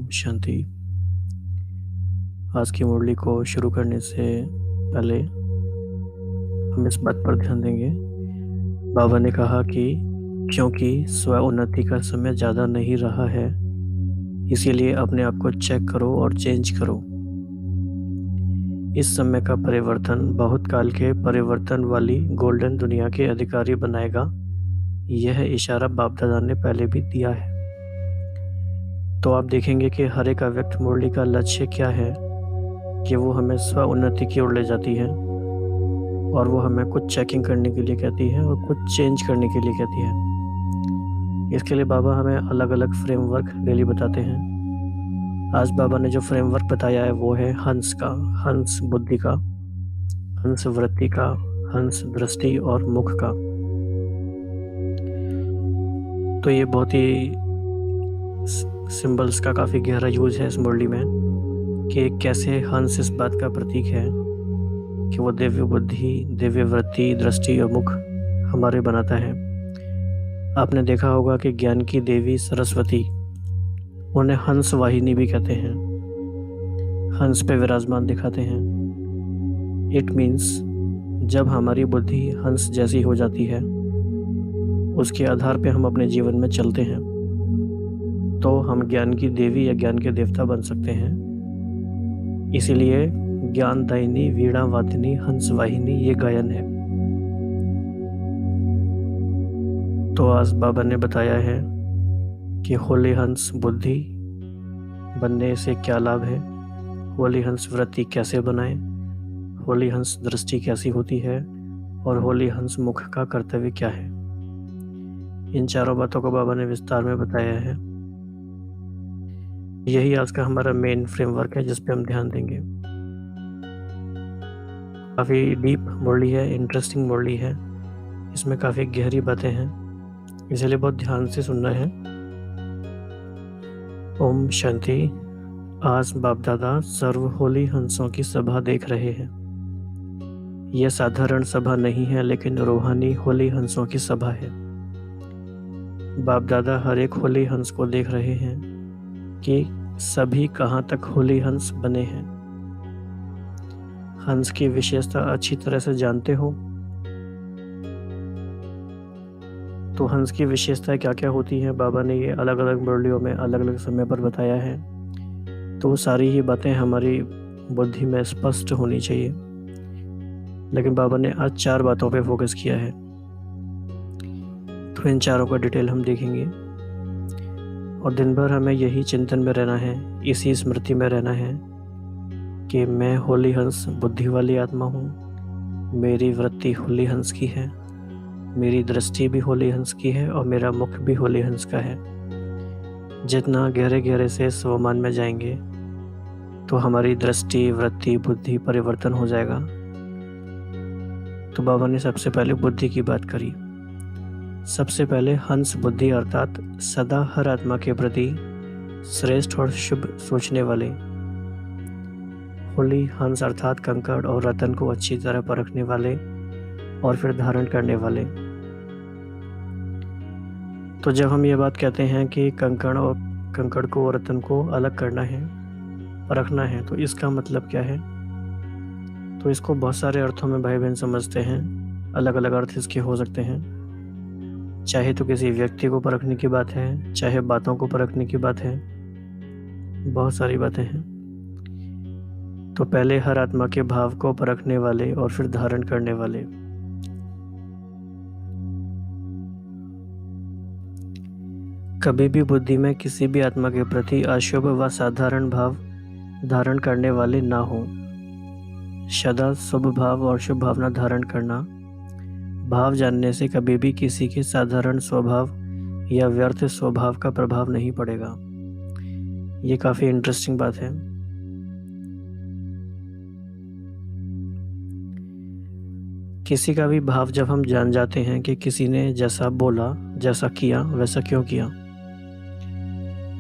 शांति। आज की मुरली को शुरू करने से पहले हम इस बात पर ध्यान देंगे। बाबा ने कहा कि क्योंकि स्व उन्नति का समय ज़्यादा नहीं रहा है, इसीलिए अपने आप को चेक करो और चेंज करो। इस समय का परिवर्तन बहुत काल के परिवर्तन वाली गोल्डन दुनिया के अधिकारी बनाएगा। यह इशारा बाप दादा ने पहले भी दिया है। तो आप देखेंगे कि हर एक अव्यक्त मुरली का लक्ष्य क्या है कि वो हमें स्व उन्नति की ओर ले जाती है और वो हमें कुछ चेकिंग करने के लिए कहती है और कुछ चेंज करने के लिए कहती है। इसके लिए बाबा हमें अलग अलग फ्रेमवर्क डेली बताते हैं। आज बाबा ने जो फ्रेमवर्क बताया है वो है हंस का, हंस बुद्धि का, हंस वृत्ति का, हंस दृष्टि और मुख का। तो ये बहुत ही सिंबल्स का काफ़ी गहरा यूज है इस मुरली में कि कैसे हंस इस बात का प्रतीक है कि वो दिव्य बुद्धि, दिव्य वृत्ति, दृष्टि और मुख हमारे बनाता है। आपने देखा होगा कि ज्ञान की देवी सरस्वती, उन्हें हंस वाहिनी भी कहते हैं। हंस पे विराजमान दिखाते हैं। इट मीन्स जब हमारी बुद्धि हंस जैसी हो जाती है, उसके आधार पे हम अपने जीवन में चलते हैं, तो हम ज्ञान की देवी या ज्ञान के देवता बन सकते हैं। इसीलिए ज्ञानदायिनी वीणा वादिनी हंस वाहिनी ये गायन है। तो आज बाबा ने बताया है कि होली हंस बुद्धि बनने से क्या लाभ है, होली हंस वृत्ति कैसे बनाएं, होली हंस दृष्टि कैसी होती है और होली हंस मुख का कर्तव्य क्या है। इन चारों बातों को बाबा ने विस्तार में बताया है। यही आज का हमारा मेन फ्रेमवर्क है जिस पे हम ध्यान देंगे। काफ़ी डीप मुरली है, इंटरेस्टिंग मुरली है, इसमें काफ़ी गहरी बातें हैं, इसलिए बहुत ध्यान से सुनना है। ओम शांति। आज बाप दादा सर्व होली हंसों की सभा देख रहे हैं। यह साधारण सभा नहीं है, लेकिन रूहानी होली हंसों की सभा है। बाप दादा हर एक होली हंस को देख रहे हैं कि सभी कहाँ तक होली हंस बने हैं। हंस की विशेषता अच्छी तरह से जानते हो? तो हंस की विशेषताएं क्या क्या होती हैं, बाबा ने ये अलग अलग मुरलियों में अलग अलग समय पर बताया है। तो सारी ही बातें हमारी बुद्धि में स्पष्ट होनी चाहिए, लेकिन बाबा ने आज 4 बातों पे फोकस किया है। तो इन चारों का डिटेल हम देखेंगे और दिन भर हमें यही चिंतन में रहना है, इसी स्मृति में रहना है कि मैं होली हंस बुद्धि वाली आत्मा हूँ, मेरी वृत्ति होली हंस की है, मेरी दृष्टि भी होली हंस की है और मेरा मुख भी होली हंस का है। जितना गहरे गहरे से स्वमान में जाएंगे तो हमारी दृष्टि, वृत्ति, बुद्धि परिवर्तन हो जाएगा। तो बाबा ने सबसे पहले बुद्धि की बात करी। सबसे पहले हंस बुद्धि अर्थात सदा हर आत्मा के प्रति श्रेष्ठ और शुभ सोचने वाले। होली हंस अर्थात कंकड़ और रतन को अच्छी तरह परखने वाले और फिर धारण करने वाले। तो जब हम ये बात कहते हैं कि कंकड़ को और रतन को अलग करना है, परखना है, तो इसका मतलब क्या है? तो इसको बहुत सारे अर्थों में भाई बहन समझते हैं। अलग अलग अर्थ इसके हो सकते हैं। चाहे तो किसी व्यक्ति को परखने की बात है, चाहे बातों को परखने की बात है, बहुत सारी बातें हैं। तो पहले हर आत्मा के भाव को परखने वाले और फिर धारण करने वाले। कभी भी बुद्धि में किसी भी आत्मा के प्रति अशुभ व साधारण भाव धारण करने वाले ना हो। सदा शुभ भाव और शुभ भावना धारण करना। भाव जानने से कभी भी किसी के साधारण स्वभाव या व्यर्थ स्वभाव का प्रभाव नहीं पड़ेगा। ये काफ़ी इंटरेस्टिंग बात है। किसी का भी भाव जब हम जान जाते हैं कि किसी ने जैसा बोला, जैसा किया, वैसा क्यों किया,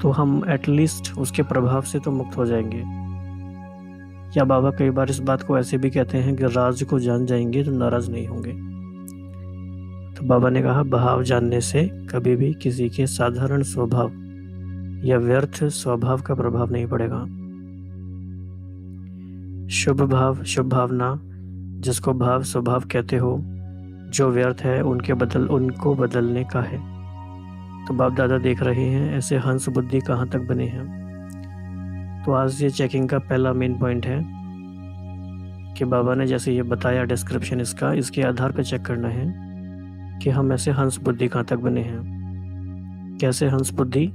तो हम एटलीस्ट उसके प्रभाव से तो मुक्त हो जाएंगे। या बाबा कई बार इस बात को ऐसे भी कहते हैं कि राज को जान जाएंगे तो नाराज नहीं होंगे। तो बाबा ने कहा भाव जानने से कभी भी किसी के साधारण स्वभाव या व्यर्थ स्वभाव का प्रभाव नहीं पड़ेगा। शुभ भाव, शुभ भावना, जिसको भाव स्वभाव कहते हो, जो व्यर्थ है उनको बदलने का है। तो बाप दादा देख रहे हैं ऐसे हंस बुद्धि कहाँ तक बने हैं। तो आज ये चेकिंग का पहला मेन पॉइंट है कि बाबा ने जैसे ये बताया डिस्क्रिप्शन इसका, इसके आधार पर चेक करना है कि हम ऐसे हंस बुद्धि कहाँ तक बने हैं। कैसे हंस बुद्धि?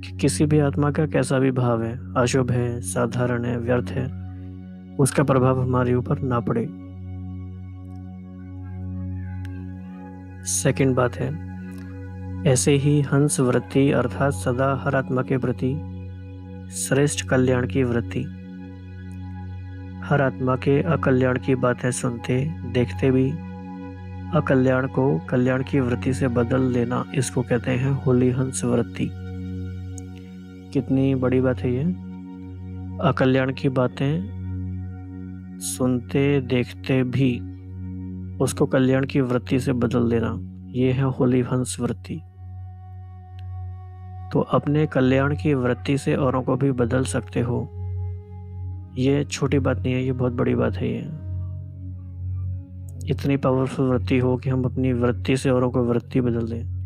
कि किसी भी आत्मा का कैसा भी भाव है, अशुभ है, साधारण है, व्यर्थ है, उसका प्रभाव हमारे ऊपर ना पड़े। सेकंड बात है, ऐसे ही हंस वृत्ति अर्थात सदा हर आत्मा के प्रति श्रेष्ठ कल्याण की वृत्ति। हर आत्मा के अकल्याण की बातें सुनते देखते भी अकल्याण को कल्याण की वृत्ति से बदल लेना, इसको कहते हैं होली हंस वृत्ति। कितनी बड़ी बात है ये। अकल्याण की बातें सुनते देखते भी उसको कल्याण की वृत्ति से बदल देना, ये है होली हंस वृत्ति। तो अपने कल्याण की वृत्ति से औरों को भी बदल सकते हो, ये छोटी बात नहीं है, ये बहुत बड़ी बात है। ये इतनी पावरफुल वृत्ति हो कि हम अपनी वृत्ति से औरों को वृत्ति बदल दें।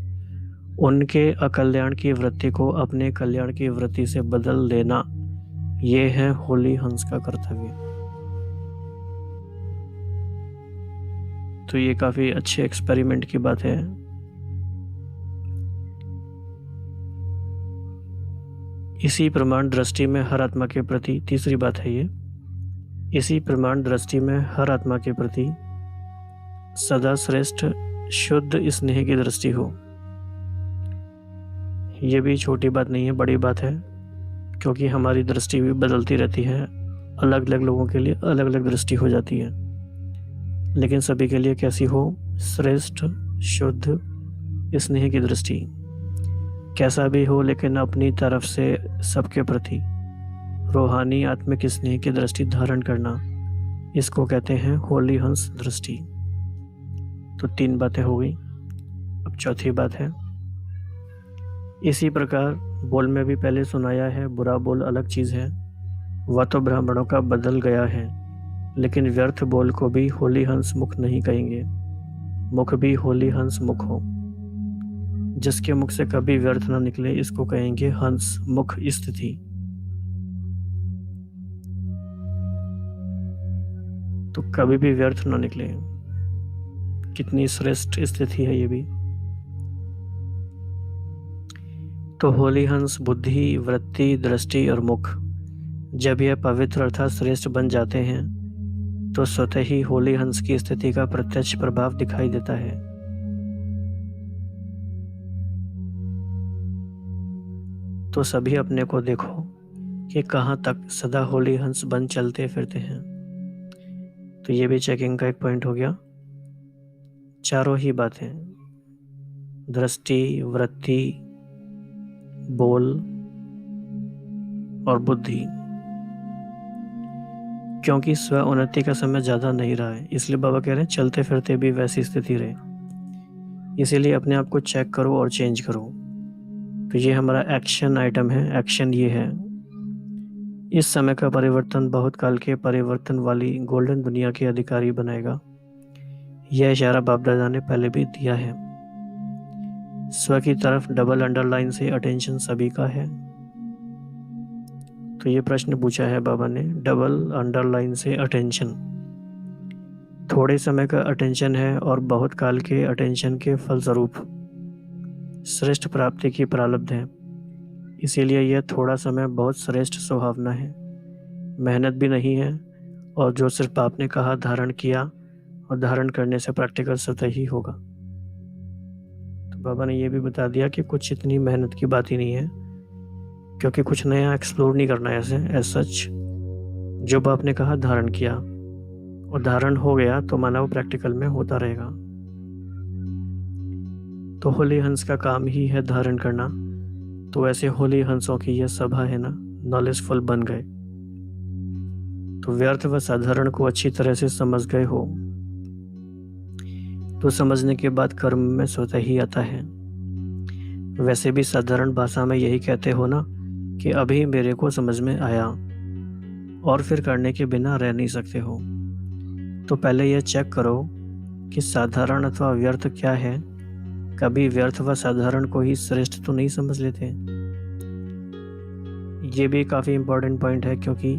उनके अकल्याण की वृत्ति को अपने कल्याण की वृत्ति से बदल देना, ये है होली हंस का कर्तव्य। तो ये काफी अच्छे एक्सपेरिमेंट की बात है। इसी प्रमाण दृष्टि में हर आत्मा के प्रति, तीसरी बात है ये, इसी प्रमाण दृष्टि में हर आत्मा के प्रति सदा श्रेष्ठ शुद्ध स्नेह की दृष्टि हो। ये भी छोटी बात नहीं है, बड़ी बात है, क्योंकि हमारी दृष्टि भी बदलती रहती है। अलग अलग लोगों के लिए अलग अलग दृष्टि हो जाती है, लेकिन सभी के लिए कैसी हो? श्रेष्ठ शुद्ध स्नेह की दृष्टि। कैसा भी हो, लेकिन अपनी तरफ से सबके प्रति रूहानी आत्मिक स्नेह की दृष्टि धारण करना, इसको कहते हैं होली हंस दृष्टि। तो 3 बातें हो गई। अब चौथी बात है, इसी प्रकार बोल में भी पहले सुनाया है, बुरा बोल अलग चीज है, वह तो ब्राह्मणों का बदल गया है, लेकिन व्यर्थ बोल को भी होली हंस मुख नहीं कहेंगे। मुख भी होली हंस मुख हो, जिसके मुख से कभी व्यर्थ न निकले, इसको कहेंगे हंस मुख स्थिति। तो कभी भी व्यर्थ न निकले, कितनी श्रेष्ठ स्थिति है ये भी। तो होली हंस बुद्धि, वृत्ति, दृष्टि और मुख जब यह पवित्र अर्थात श्रेष्ठ बन जाते हैं, तो स्वतः ही होली हंस की स्थिति का प्रत्यक्ष प्रभाव दिखाई देता है। तो सभी अपने को देखो कि कहाँ तक सदा होली हंस बन चलते फिरते हैं। तो ये भी चेकिंग का एक पॉइंट हो गया। चारों ही बातें, दृष्टि, वृत्ति, बोल और बुद्धि, क्योंकि स्व उन्नति का समय ज़्यादा नहीं रहा है, इसलिए बाबा कह रहे हैं चलते फिरते भी वैसी स्थिति रहे। इसीलिए अपने आप को चेक करो और चेंज करो। तो ये हमारा एक्शन आइटम है। एक्शन ये है, इस समय का परिवर्तन बहुत काल के परिवर्तन वाली गोल्डन दुनिया के अधिकारी बनाएगा। यह इशारा बाप दादा ने पहले भी दिया है। स्व की तरफ डबल अंडरलाइन से अटेंशन सभी का है। तो ये प्रश्न पूछा है बाबा ने, डबल अंडरलाइन से अटेंशन। थोड़े समय का अटेंशन है और बहुत काल के अटेंशन के फलस्वरूप श्रेष्ठ प्राप्ति की प्रारब्ध है। इसीलिए यह थोड़ा समय बहुत श्रेष्ठ सुहावना है, मेहनत भी नहीं है, और जो सिर्फ आपने कहा धारण किया और धारण करने से प्रैक्टिकल सतह ही होगा। तो बाबा ने यह भी बता दिया कि कुछ इतनी मेहनत की बात ही नहीं है, क्योंकि कुछ नया एक्सप्लोर नहीं करना है ऐसे एज सच। जो आपने कहा धारण किया और धारण हो गया, तो माना वो प्रैक्टिकल में होता रहेगा। तो होली हंस का काम ही है धारण करना। तो ऐसे होली हंसों की यह सभा है ना, नॉलेजफुल बन गए, तो व्यर्थ व साधारण को अच्छी तरह से समझ गए हो। तो समझने के बाद कर्म में स्वतः ही आता है। वैसे भी साधारण भाषा में यही कहते हो ना कि अभी मेरे को समझ में आया, और फिर करने के बिना रह नहीं सकते हो। तो पहले यह चेक करो कि साधारण अथवा व्यर्थ क्या है। कभी व्यर्थ व साधारण को ही श्रेष्ठ तो नहीं समझ लेते। ये भी काफ़ी इम्पोर्टेंट पॉइंट है, क्योंकि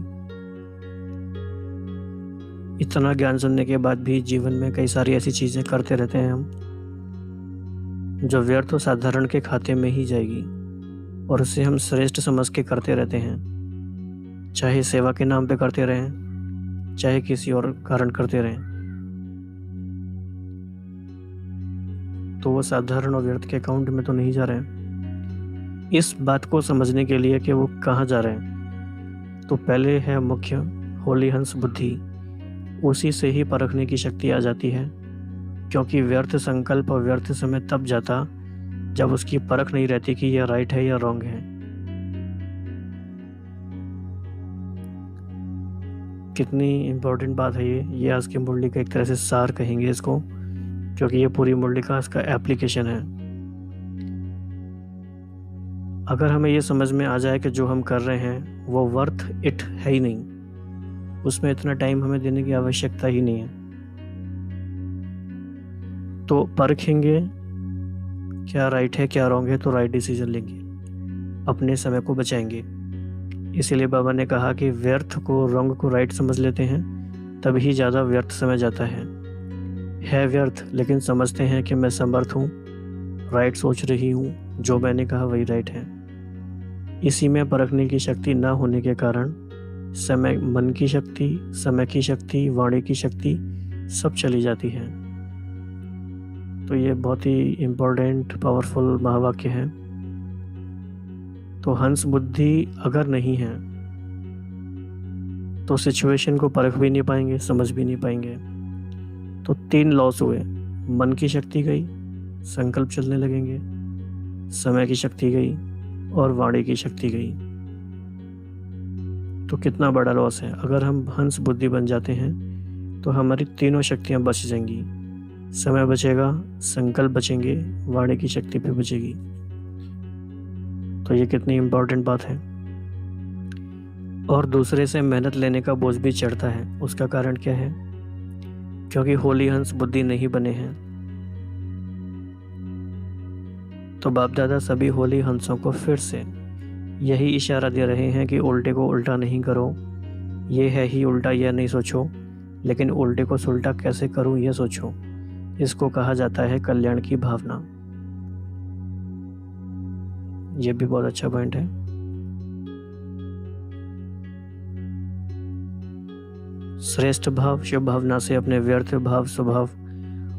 इतना ज्ञान सुनने के बाद भी जीवन में कई सारी ऐसी चीज़ें करते रहते हैं हम जो व्यर्थ और साधारण के खाते में ही जाएगी, और उसे हम श्रेष्ठ समझ के करते रहते हैं, चाहे सेवा के नाम पे करते रहें, चाहे किसी और कारण करते रहें। तो वो साधारण और व्यर्थ के अकाउंट में तो नहीं जा रहे हैं। इस बात को समझने के लिए कि वो कहाँ जा रहे हैं, तो पहले है मुख्य होली हंस बुद्धि। उसी से ही परखने की शक्ति आ जाती है, क्योंकि व्यर्थ संकल्प और व्यर्थ समय तब जाता जब उसकी परख नहीं रहती कि यह राइट है या रॉन्ग है। कितनी इम्पोर्टेंट बात है ये आज की मुरली का एक तरह से सार कहेंगे इसको, क्योंकि ये पूरी मुरली का इसका एप्लीकेशन है। अगर हमें ये समझ में आ जाए कि जो हम कर रहे हैं वो वर्थ इट है ही नहीं, उसमें इतना टाइम हमें देने की आवश्यकता ही नहीं है, तो परखेंगे क्या राइट है क्या रॉन्ग है, तो राइट डिसीजन लेंगे, अपने समय को बचाएंगे। इसीलिए बाबा ने कहा कि व्यर्थ को रॉन्ग को राइट समझ लेते हैं, तभी ज़्यादा व्यर्थ समय जाता है व्यर्थ, लेकिन समझते हैं कि मैं समर्थ हूँ, राइट सोच रही हूँ, जो मैंने कहा वही राइट है। इसी में परखने की शक्ति ना होने के कारण समय, मन की शक्ति, समय की शक्ति, वाणी की शक्ति सब चली जाती है। तो ये बहुत ही इम्पोर्टेंट पावरफुल महावाक्य है। तो हंस बुद्धि अगर नहीं है तो सिचुएशन को परख भी नहीं पाएंगे, समझ भी नहीं पाएंगे। तो 3 लॉस हुए, मन की शक्ति गई, संकल्प चलने लगेंगे, समय की शक्ति गई और वाणी की शक्ति गई। तो कितना बड़ा लॉस है। अगर हम हंस बुद्धि बन जाते हैं तो हमारी तीनों शक्तियां बच जाएंगी, समय बचेगा, संकल्प बचेंगे, वाणी की शक्ति भी बचेगी। तो ये कितनी इम्पोर्टेंट बात है। और दूसरे से मेहनत लेने का बोझ भी चढ़ता है। उसका कारण क्या है? क्योंकि होली हंस बुद्धि नहीं बने हैं। तो बाप दादा सभी होली हंसों को फिर से यही इशारा दे रहे हैं कि उल्टे को उल्टा नहीं करो, ये है ही उल्टा यह नहीं सोचो, लेकिन उल्टे को सुलटा कैसे करूं यह सोचो। इसको कहा जाता है कल्याण की भावना। यह भी बहुत अच्छा पॉइंट है। श्रेष्ठ भाव शुभ भावना से अपने व्यर्थ भाव स्वभाव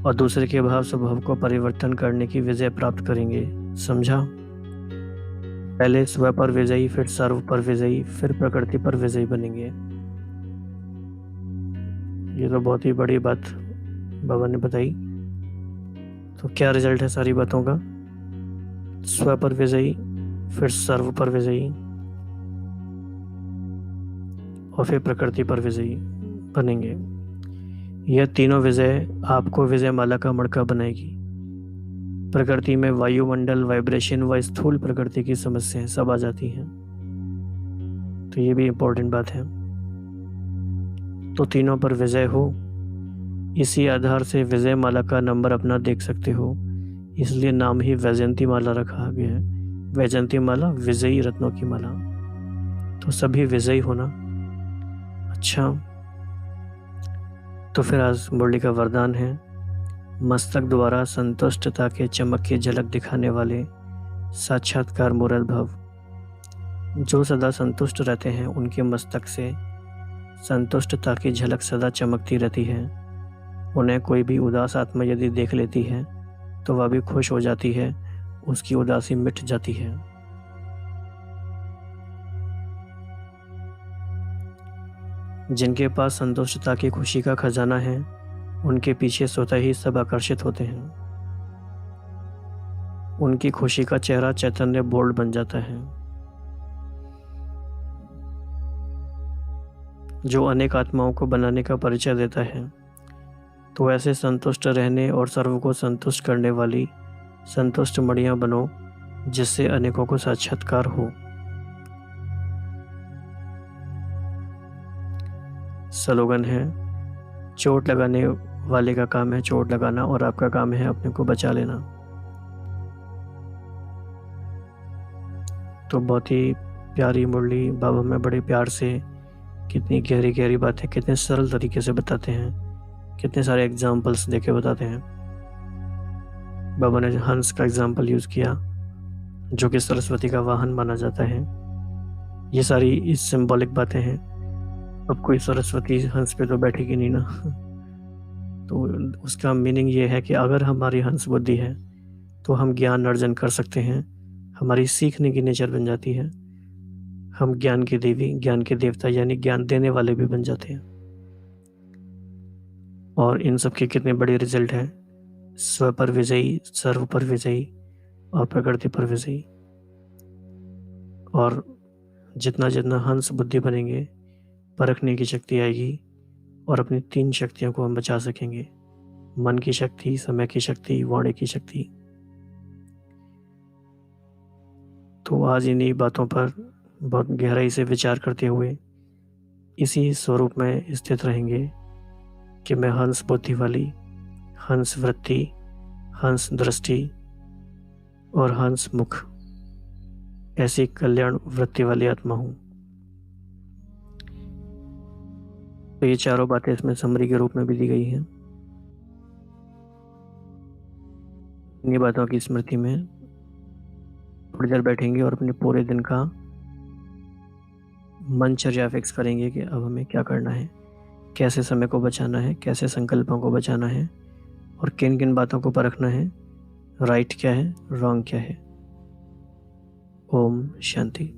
और दूसरे के भाव स्वभाव को परिवर्तन करने की विजय प्राप्त करेंगे। समझा? पहले स्व पर विजयी, फिर सर्व पर विजयी, फिर प्रकृति पर विजयी बनेंगे। ये तो बहुत ही बड़ी बात बाबा ने बताई। तो क्या रिजल्ट है सारी बातों का? स्व पर विजयी, फिर सर्व पर विजयी और फिर प्रकृति पर विजयी बनेंगे। यह तीनों विजय आपको विजय माला का मड़का बनाएगी। प्रकृति में वायुमंडल, वाइब्रेशन व स्थूल प्रकृति की समस्याएं सब आ जाती हैं। तो ये भी इम्पोर्टेंट बात है। तो तीनों पर विजय हो, इसी आधार से विजय माला का नंबर अपना देख सकते हो। इसलिए नाम ही वैजयंती माला रखा गया है। वैजयंती माला विजयी रत्नों की माला। तो सभी विजयी होना। अच्छा, तो फिर आज मुरली का वरदान है, मस्तक द्वारा संतुष्टता के चमक की झलक दिखाने वाले साक्षात्कार मूरत भव। जो सदा संतुष्ट रहते हैं उनके मस्तक से संतुष्टता की झलक सदा चमकती रहती है। उन्हें कोई भी उदास आत्मा यदि देख लेती है तो वह भी खुश हो जाती है, उसकी उदासी मिट जाती है। जिनके पास संतुष्टता की खुशी का खजाना है उनके पीछे स्वतः ही सब आकर्षित होते हैं। उनकी खुशी का चेहरा चैतन्य बोल्ड बन जाता है। जो अनेक आत्माओं को बनाने का परिचय देता है। तो ऐसे संतुष्ट रहने और सर्व को संतुष्ट करने वाली संतुष्ट मणियाँ बनो, जिससे अनेकों को साक्षात्कार हो। स्लोगन है, चोट लगाने वाले का काम है चोट लगाना और आपका काम है अपने को बचा लेना। तो बहुत ही प्यारी मुरली बाबा में बड़े प्यार से कितनी गहरी गहरी बातें कितने सरल तरीके से बताते हैं, कितने सारे एग्जाम्पल्स देके बताते हैं। बाबा ने हंस का एग्जाम्पल यूज़ किया जो कि सरस्वती का वाहन माना जाता है। ये सारी इस सिंबॉलिक बातें हैं। अब कोई सरस्वती हंस पे तो बैठेगी नहीं ना। तो उसका मीनिंग ये है कि अगर हमारी हंस बुद्धि है तो हम ज्ञान अर्जन कर सकते हैं, हमारी सीखने की नेचर बन जाती है, हम ज्ञान की देवी ज्ञान के देवता यानी ज्ञान देने वाले भी बन जाते हैं। और इन सब के कितने बड़े रिजल्ट हैं, स्व पर विजयी, सर्व पर विजयी और प्रकृति पर विजयी। और जितना जितना हंस बुद्धि बनेंगे परखने की शक्ति आएगी और अपनी 3 शक्तियों को हम बचा सकेंगे, मन की शक्ति, समय की शक्ति, वाणी की शक्ति। तो आज इन्हीं बातों पर बहुत गहराई से विचार करते हुए इसी स्वरूप में स्थित रहेंगे कि मैं हंस बुद्धि वाली, हंस वृत्ति, हंस दृष्टि और हंस मुख ऐसी कल्याण वृत्ति वाली आत्मा हूँ। तो ये चारों बातें इसमें समरी के रूप में भी दी गई हैं। इन्हीं बातों की स्मृति में थोड़ी देर बैठेंगे और अपने पूरे दिन का मनचर्या फिक्स करेंगे कि अब हमें क्या करना है, कैसे समय को बचाना है, कैसे संकल्पों को बचाना है और किन किन बातों को परखना है, राइट क्या है, रॉन्ग क्या है। ओम शांति।